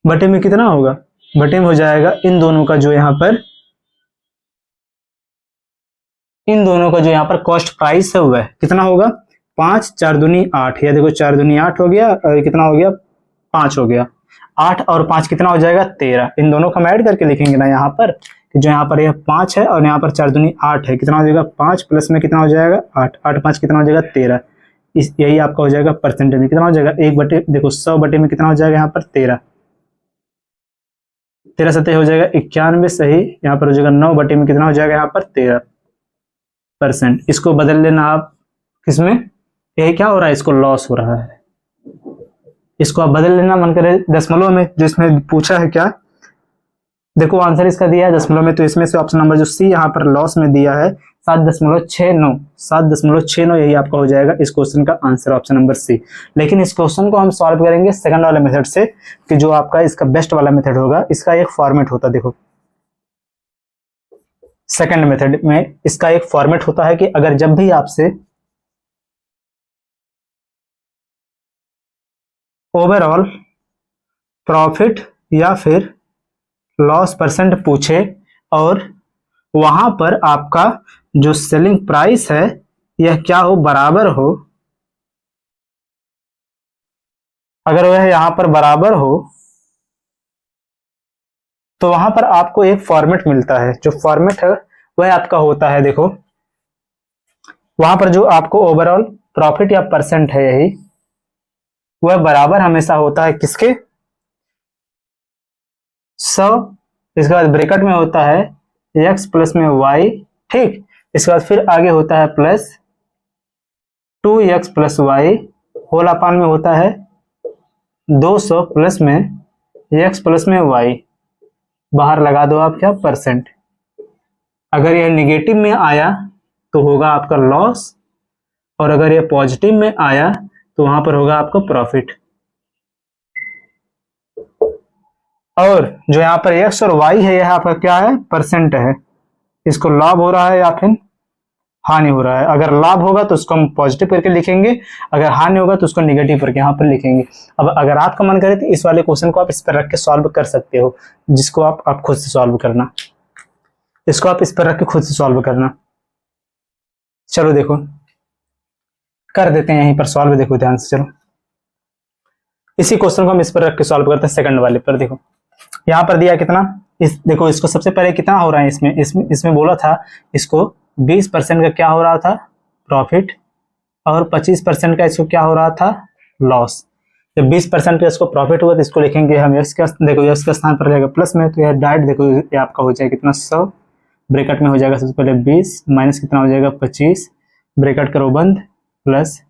बटे में कितना होगा, बटे में हो जाएगा इन दोनों का जो यहाँ पर इन दोनों का जो यहाँ पर कॉस्ट प्राइस है वह कितना होगा 5 4 दूनी 8, या देखो 4 दूनी 8 हो गया और कितना हो गया 5 हो गया। 8 और 5 कितना हो जाएगा 13। इन दोनों का हम ऐड करके लिखेंगे ना यहाँ पर, जो यहाँ पर यह 5 है और यहाँ पर 4 दूनी 8 है, कितना हो जाएगा 5 प्लस में कितना हो जाएगा 8, 8 5 कितना हो जाएगा 13। इस यही आपका हो जाएगा परसेंटेज में कितना हो जाएगा 1 बटे देखो 100 बटे में कितना हो जाएगा यहाँ पर 13, 13 सतह हो जाएगा 91 सही। यहाँ पर हो जाएगा 9 बटे में कितना हो जाएगा यहाँ पर 13%। इसको बदल लेना आप किसमें, यही क्या हो रहा है इसको लॉस हो रहा है, इसको आप बदल लेना मन करे दशमलव में, जो इसमें पूछा है क्या देखो आंसर इसका दिया है दशमलव में, तो इसमें से ऑप्शन नंबर जो सी यहाँ पर लॉस में दिया है 7.69, 7.69 यही आपका हो जाएगा इस क्वेश्चन का आंसर ऑप्शन नंबर सी। लेकिन इस क्वेश्चन को हम सॉल्व करेंगे सेकंड वाले मेथड से, कि जो आपका इसका बेस्ट वाला मेथड होगा। इसका एक फॉर्मेट होता है, देखो सेकंड मेथड में इसका एक फॉर्मेट होता है कि अगर जब भी आपसे ओवरऑल प्रॉफिट या फिर लॉस परसेंट पूछे और वहां पर आपका जो सेलिंग प्राइस है यह क्या हो बराबर हो, अगर वह यहां पर बराबर हो तो वहां पर आपको एक फॉर्मेट मिलता है। जो फॉर्मेट है वह आपका होता है, देखो वहां पर जो आपको ओवरऑल प्रॉफिट या परसेंट है यही वह बराबर हमेशा होता है किसके 100, इसके बाद ब्रैकेट में होता है x प्लस में y, ठीक। इसके बाद फिर आगे होता है plus 2x plus Y whole upon में होता है 200 प्लस में x प्लस में y, बाहर लगा दो आप क्या परसेंट। अगर यह निगेटिव में आया तो होगा आपका लॉस, और अगर यह पॉजिटिव में आया तो वहां पर होगा आपका प्रॉफिट। और जो यहाँ पर x और y है यह आपका क्या है परसेंट है, इसको लाभ हो रहा है या फिर हानि हो रहा है। अगर लाभ होगा तो उसको हम पॉजिटिव करके लिखेंगे, अगर हानि होगा तो उसको निगेटिव करके यहाँ पर लिखेंगे। अब अगर आपका मन करे तो इस वाले क्वेश्चन को आप इस पर रख के सॉल्व कर सकते हो, जिसको आप खुद से सॉल्व करना, इसको आप इस पर रख के खुद से सॉल्व करना। चलो देखो कर देते हैं यहीं पर सॉल्व, देखो ध्यान से। चलो इसी क्वेश्चन को हम इस पर रख के सॉल्व करते हैं सेकंड वाले पर। देखो यहाँ पर दिया कितना, इस देखो इसको सबसे पहले कितना हो रहा है इसमें बोला था इसको 20% का क्या हो रहा था प्रॉफिट और 25% का इसको क्या हो रहा था लॉस। जब 20% का इसको प्रॉफिट हुआ तो इसको लिखेंगे हम यस का, देखो यस का स्थान पर रहेगा प्लस में, तो यह डायरेक्ट देखो ये आपका हो जाएगा कितना 100, ब्रैकेट में हो जाएगा सबसे पहले 20 माइनस कितना हो जाएगा 25, ब्रैकेट करो बंद, प्लस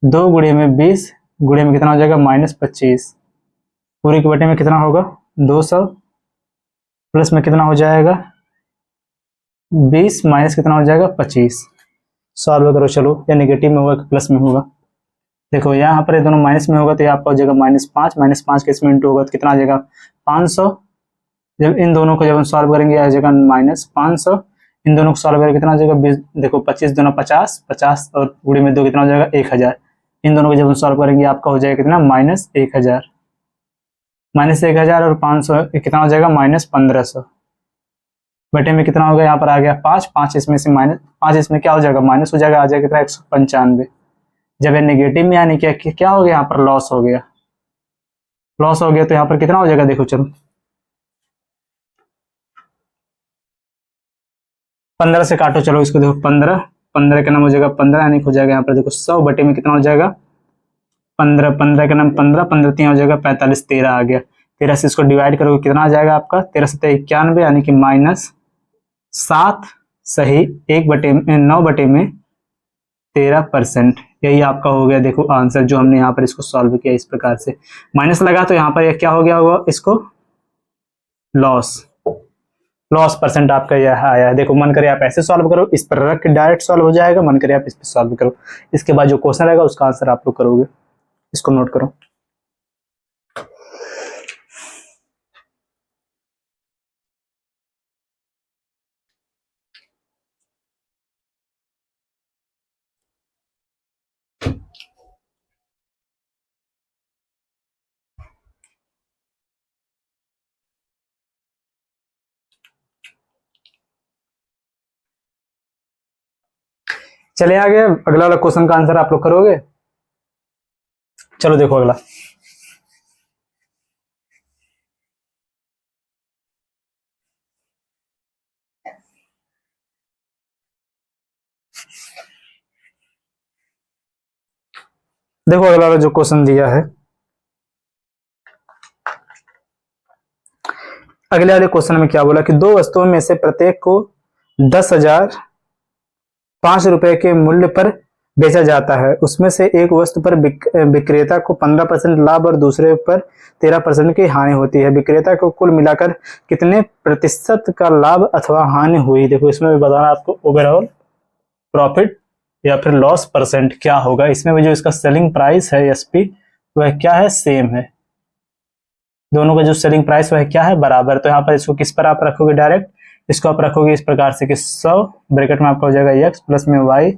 2 गुणे में 20 गुणे में कितना हो जाएगा -25, पूरे के बटे में कितना होगा 200, प्लस में कितना हो जाएगा 20 माइनस कितना हो जाएगा 25। सॉल्व करो चलो, या नेगेटिव में होगा कि प्लस में होगा। देखो यहाँ पर ये दोनों माइनस में होगा तो ये आपका हो जाएगा -5, -5 के इसमें इंटू होगा तो कितना आ जाएगा 500। जब इन दोनों को जब हम सॉल्व करेंगे आ जाएगा -500, इन दोनों को सॉल्व करेंगे कितना हो जाएगा 20, देखो 25 दोनों 50, 50 और गुणे में 2 कितना हो जाएगा 1000। इन दोनों को जब हम सॉल्व करेंगे आपका हो जाएगा कितना -1000, -1000 और 500 कितना हो जाएगा -1500, बटे में कितना होगा यहाँ पर आ गया 5, 5 इसमें से -5 इसमें क्या हो जाएगा माइनस हो जाएगा, आ जाएगा कितना 195। जब ये नेगेटिव में यानी क्या हो गया यहाँ पर लॉस हो गया, लॉस हो गया तो यहाँ पर कितना हो जाएगा देखो चलो 15 से काटो, चलो इसको देखो 15 15 का नाम हो जाएगा 15, यानी हो जाएगा यहाँ पर देखो 100 बटे में कितना हो जाएगा 15, 15 का नाम 15, 15 3 हो जाएगा 45, 13 आ गया। 13 से इसको डिवाइड करोगे कितना आ जाएगा आपका 13 से 91, यानी कि -7 सही 9 बटे में 13%। यही आपका हो गया देखो आंसर, जो हमने यहाँ पर इसको सॉल्व किया इस प्रकार से। माइनस लगा तो यहाँ पर यह क्या हो गया होगा, इसको लॉस परसेंट आपका यह आया है। देखो मन करे आप ऐसे सॉल्व करो, इस पर रख के डायरेक्ट सॉल्व हो जाएगा, मन करे आप इस पर सॉल्व करो। इसके बाद जो क्वेश्चन रहेगा उसका आंसर आप लोग करोगे, इसको नोट करो। चलिए आगे, अगला वाला क्वेश्चन का आंसर आप लोग करोगे। चलो देखो अगला। देखो अगला वाला जो क्वेश्चन दिया है, अगले वाले क्वेश्चन में क्या बोला कि दो वस्तुओं में से प्रत्येक को 10,005 रुपए के मूल्य पर बेचा जाता है। उसमें से एक वस्तु पर विक्रेता को 15% लाभ और दूसरे पर 13% की हानि होती है। विक्रेता को कुल मिलाकर कितने प्रतिशत का लाभ अथवा हानि हुई। देखो इसमें भी बताना आपको ओवरऑल प्रॉफिट या फिर लॉस परसेंट क्या होगा। इसमें भी जो इसका सेलिंग प्राइस है एसपी वह क्या है, सेम है। दोनों का जो सेलिंग प्राइस वह क्या है, बराबर। तो यहाँ पर इसको किस पर आप रखोगे, डायरेक्ट इसको आप रखोगे इस प्रकार से कि 100 ब्रैकेट में आपका हो जाएगा x प्लस में y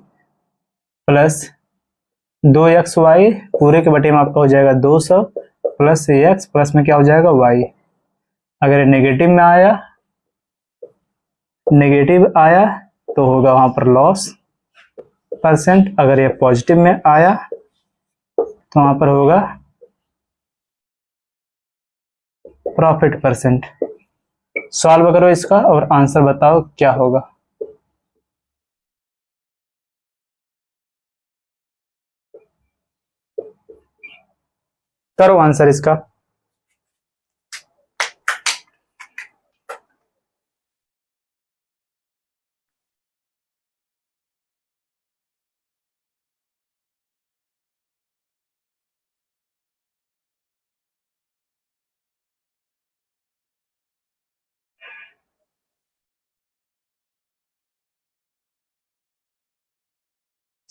प्लस 2xy पूरे के बटे में आपका हो जाएगा 200 प्लस x प्लस में क्या हो जाएगा y। अगर नेगेटिव में आया, नेगेटिव आया तो होगा वहां पर लॉस परसेंट। अगर ये पॉजिटिव में आया तो वहां पर होगा प्रॉफिट परसेंट। सॉल्व करो इसका और आंसर बताओ क्या होगा। करो आंसर इसका।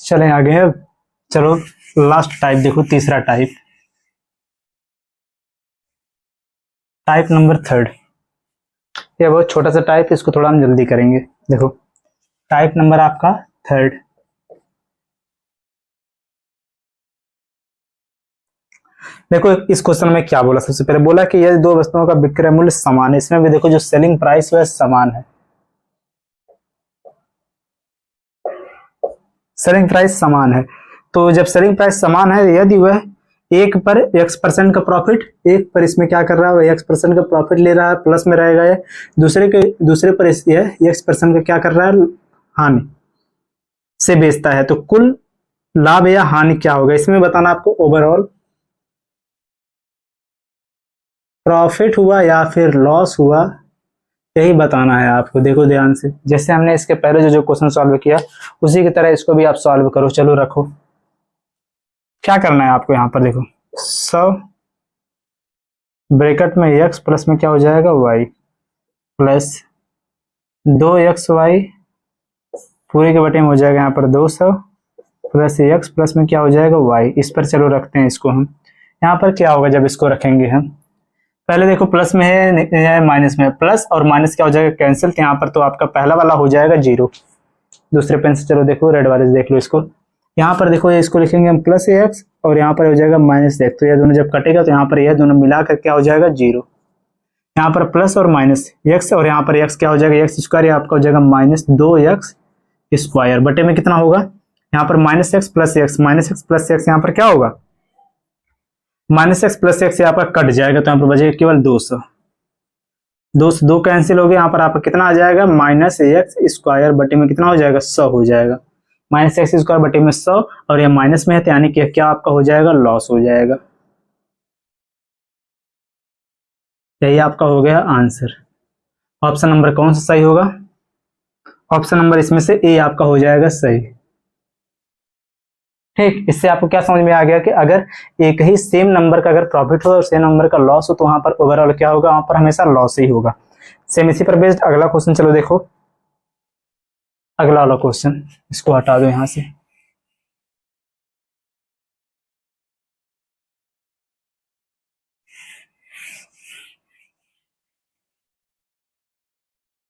चलें आगे। चलो लास्ट टाइप देखो, तीसरा टाइप, टाइप नंबर 3। ये बहुत छोटा सा टाइप, इसको थोड़ा हम जल्दी करेंगे। देखो टाइप नंबर आपका 3। देखो इस क्वेश्चन में क्या बोला, सबसे पहले बोला कि यदि दो वस्तुओं का विक्रय मूल्य समान है। इसमें भी देखो जो सेलिंग प्राइस वह समान है, सेलिंग प्राइस समान है। तो जब सेलिंग प्राइस समान है, यदि वह एक पर x% का प्रॉफिट, एक पर इसमें क्या कर रहा है, वह x% का प्रॉफिट ले रहा है, प्लस में रहेगा ये, दूसरे पर यह x% का क्या कर रहा है, हानि से बेचता है। तो कुल लाभ या हानि क्या होगा, इसमें बताना आपको ओवरऑल प्रॉफिट हुआ या फिर लॉस हुआ, यही बताना है आपको। देखो ध्यान से, जैसे हमने इसके पहले जो क्वेश्चन सॉल्व किया उसी की तरह इसको भी आप सॉल्व करो। चलो रखो, क्या करना है आपको यहाँ पर। देखो 100 ब्रैकेट में x प्लस में क्या हो जाएगा y प्लस 2xy पूरे के बटे में हो जाएगा यहाँ पर 200 प्लस x प्लस में क्या हो जाएगा y। इस पर चलो रखते हैं इसको हम। यहाँ पर क्या होगा जब इसको रखेंगे हम, पहले देखो प्लस में है माइनस में, प्लस और माइनस क्या हो जाएगा, कैंसिल। तो यहाँ पर तो आपका पहला वाला हो जाएगा 0। दूसरे पेन से चलो देखो, रेड वाले से देख लो इसको। यहाँ पर देखो इसको लिखेंगे हम प्लस x और यहाँ पर हो जाएगा माइनस x। तो ये दोनों जब कटेगा तो यहाँ पर यह दोनों मिलाकर क्या हो जाएगा 0। यहाँ पर प्लस और माइनस x और यहाँ पर x क्या हो जाएगा, x स्क्वायर, आपका हो जाएगा -2x स्क्वायर बटे में कितना होगा, यहाँ पर -x plus x, -x plus x यहाँ पर क्या होगा, -x प्लस x यहाँ पर कट जाएगा तो यहाँ पर बचेगा केवल 200। 2 कैंसिल हो गया, यहाँ पर आपका कितना आ जाएगा, -x स्क्वायर बटे में कितना हो जाएगा, 100 हो जाएगा। माइनस एक्स स्क्वायर बटे में 100 और ये माइनस में है, तो यानी कि क्या आपका हो जाएगा, लॉस हो जाएगा। यही आपका हो गया आंसर। ऑप्शन नंबर कौन सा सही होगा? ऑप्शन नंबर इसमें से ए आपका हो जाएगा सही। ठीक, इससे आपको क्या समझ में आ गया कि अगर एक ही सेम नंबर का अगर प्रॉफिट हो और सेम नंबर का लॉस हो तो वहां पर ओवरऑल क्या होगा, वहां पर हमेशा लॉस ही होगा। सेम इसी पर बेस्ड अगला क्वेश्चन चलो देखो। अगला वाला क्वेश्चन इसको हटा दो यहां से।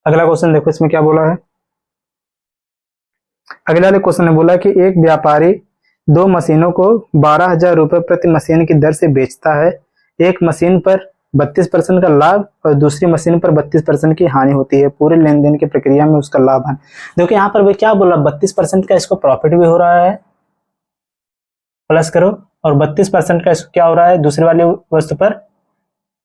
अगला क्वेश्चन देखो, इसमें क्या बोला है। अगले वाले क्वेश्चन ने बोला कि एक व्यापारी दो मशीनों को 12,000 रुपए प्रति मशीन की दर से बेचता है। एक मशीन पर 32% का लाभ और दूसरी मशीन पर 32% की हानि होती है। पूरे लेन देन की प्रक्रिया में उसका लाभ है। देखो यहाँ पर भाई क्या बोला, 32% का इसको प्रॉफिट भी हो रहा है, प्लस करो, और 32% का इसको क्या हो रहा है, दूसरी वाली वस्तु पर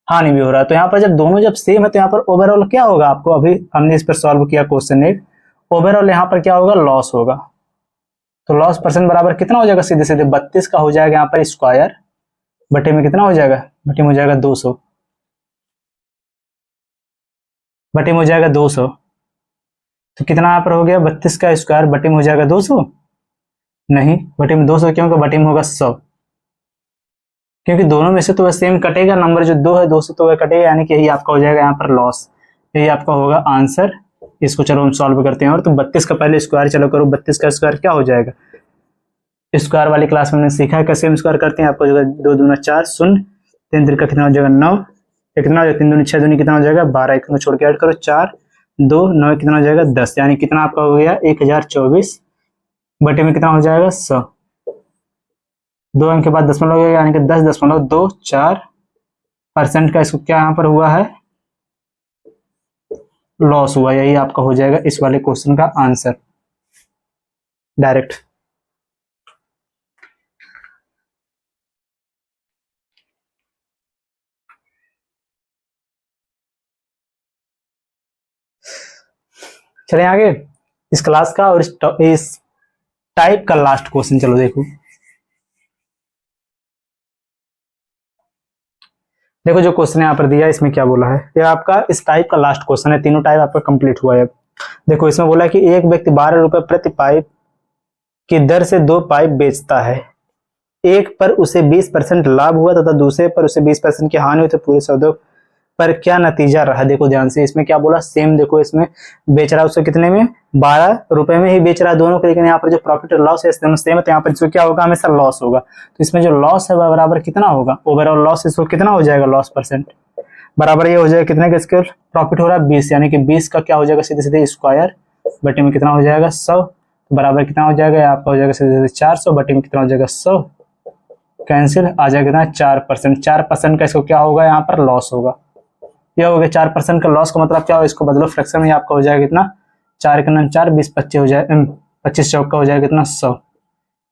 हानि भी हो रहा है। तो यहाँ पर जब दोनों जब सेम है तो यहाँ पर ओवरऑल क्या होगा, आपको अभी हमने इस पर सॉल्व किया क्वेश्चन एक, ओवरऑल यहाँ पर क्या होगा, लॉस होगा। तो लॉस परसेंट बराबर कितना हो जाएगा, सीधे सीधे 32 का हो जाएगा यहाँ पर स्क्वायर बटे में कितना हो जाएगा, बटे में हो जाएगा 200, बटे में हो जाएगा 200। तो कितना यहाँ पर हो गया, 32 का स्क्वायर बटे में हो जाएगा 200, नहीं बटे में 200 क्यों, बटे में होगा 100, क्योंकि दोनों में से तो वह सेम कटेगा, नंबर जो 2 है 200 तो वह कटेगा, यानी कि यही आपका हो जाएगा यहाँ पर लॉस। यही आपका होगा आंसर। इसको चलो हम सॉल्व करते हैं। और तो 32 का पहले स्क्वायर चलो करो, 32 का स्क्वायर क्या हो जाएगा, स्क्वायर वाली क्लास में हमने सीखा है कैसे हम स्क्वायर करते हैं। आपको जो 2 दूना 4 शून्य, 3 3 का कितना हो जाएगा 9, कितना हो जाएगा 3 दूनी 6 दूनी कितना हो जाएगा 12, एक छोड़ के ऐड करो 4 2 9 कितना हो जाएगा 10, यानी कितना आपका हो गया 1024 बटे में कितना हो जाएगा 100। 2 अंक के बाद दशमलव हो गया, यानी कि 10.24% का इसको क्या यहाँ पर हुआ है, लॉस हुआ। यही आपका हो जाएगा इस वाले क्वेश्चन का आंसर डायरेक्ट। चले आगे इस क्लास का और इस टाइप का लास्ट क्वेश्चन चलो देखो। देखो जो क्वेश्चन यहाँ पर दिया इसमें क्या बोला है, ये आपका इस टाइप का लास्ट क्वेश्चन है, तीनों टाइप आपका कंप्लीट हुआ है। देखो इसमें बोला है कि एक व्यक्ति 12 रुपए प्रति पाइप की दर से 2 पाइप बेचता है। एक पर उसे 20% लाभ हुआ तथा दूसरे पर उसे 20% की हानि हुई, तो पूरे सौदे पर क्या नतीजा रहा। देखो ध्यान से, इसमें क्या बोला, सेम देखो इसमें बेच रहा है उसको कितने में, 12 रुपए में ही बेच रहा है दोनों को, लेकिन यहाँ पर जो प्रॉफिट और लॉस है दोनों सेम है, तो यहाँ पर इसको क्या होगा, हमेशा लॉस होगा। तो इसमें जो लॉस है वह बराबर कितना होगा, ओवरऑल लॉस इसको कितना हो जाएगा, लॉस परसेंट बराबर ये हो जाएगा कितने का, इसके प्रॉफिट हो रहा है 20, यानी कि 20 का क्या हो जाएगा, सीधे सीधे स्क्वायर बटे में कितना हो जाएगा 100, बराबर कितना हो जाएगा, आपका हो जाएगा सीधे सीधे 400 बटे में कितना हो जाएगा 100, कैंसिल आ जाएगा कितना 4%। 4% का इसको क्या होगा, यहाँ पर लॉस होगा। यह हो गया 4% का लॉस का मतलब क्या हो, इसको बदलो फ्रैक्शन में, आपका हो जाएगा कितना 4 का 4 20 25 हो जाएगा, 25 चौक का हो जाएगा कितना 100,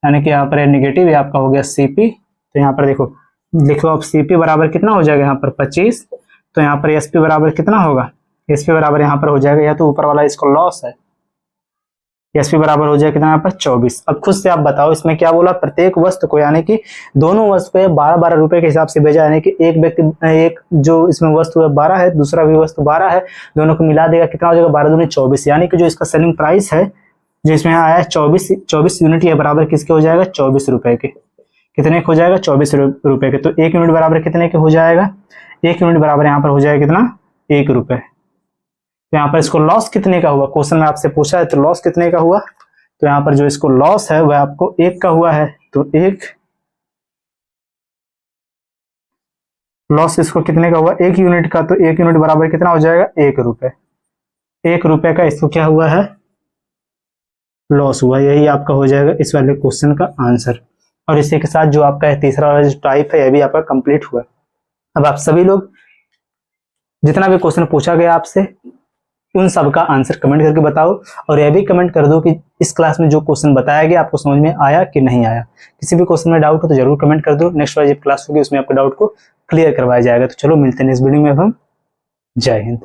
यानी कि यहाँ पर नेगेटिव, आपका हो गया सीपी। तो यहाँ पर देखो लिखो अब सीपी बराबर कितना हो जाएगा यहाँ पर 25, तो यहाँ पर एसपी बराबर कितना होगा, एसपी बराबर यहाँ पर हो जाएगा, या तो ऊपर वाला इसको लॉस है, एसपी बराबर हो जाएगा कितना यहाँ पर 24। अब खुद से आप बताओ इसमें क्या बोला, प्रत्येक वस्तु को यानी कि दोनों वस्तु को 12-12 रुपए के हिसाब से भेजा, यानी कि एक व्यक्ति एक जो इसमें वस्तु है 12 है, दूसरा भी वस्तु 12 है, दोनों को मिला देगा कितना हो जाएगा 12 दूनी 24, यानी कि जो इसका सेलिंग प्राइस है जो इसमें आया है 24 यूनिट, ये बराबर किसके हो जाएगा 24 रुपए के, कितने हो जाएगा 24 रुपए के। तो 1 यूनिट बराबर कितने के हो जाएगा, 1 यूनिट बराबर यहाँ पर हो जाएगा कितना 1 रुपए। तो यहाँ पर इसको लॉस कितने का हुआ, क्वेश्चन में आपसे पूछा है तो लॉस कितने का हुआ, तो यहाँ पर जो इसको लॉस है वह आपको 1 का हुआ है, तो 1 लॉस इसको कितने का हुआ 1 यूनिट का, तो 1 यूनिट बराबर कितना हो जाएगा 1 रुपए। 1 रुपए का इसको क्या हुआ है, लॉस हुआ। यही आपका हो जाएगा इस वाले क्वेश्चन का आंसर। और इसी के साथ जो आपका तीसरा वाला जो टाइप है यह भी आपका कंप्लीट हुआ। अब आप सभी लोग जितना भी क्वेश्चन पूछा गया आपसे उन सब का आंसर कमेंट करके बताओ, और यह भी कमेंट कर दो कि इस क्लास में जो क्वेश्चन बताया गया आपको समझ में आया कि नहीं आया। किसी भी क्वेश्चन में डाउट हो तो जरूर कमेंट कर दो, नेक्स्ट वाली जब क्लास होगी उसमें आपके डाउट को क्लियर करवाया जाएगा। तो चलो मिलते हैं नेक्स्ट वीडियो में, अब हम जय हिंद।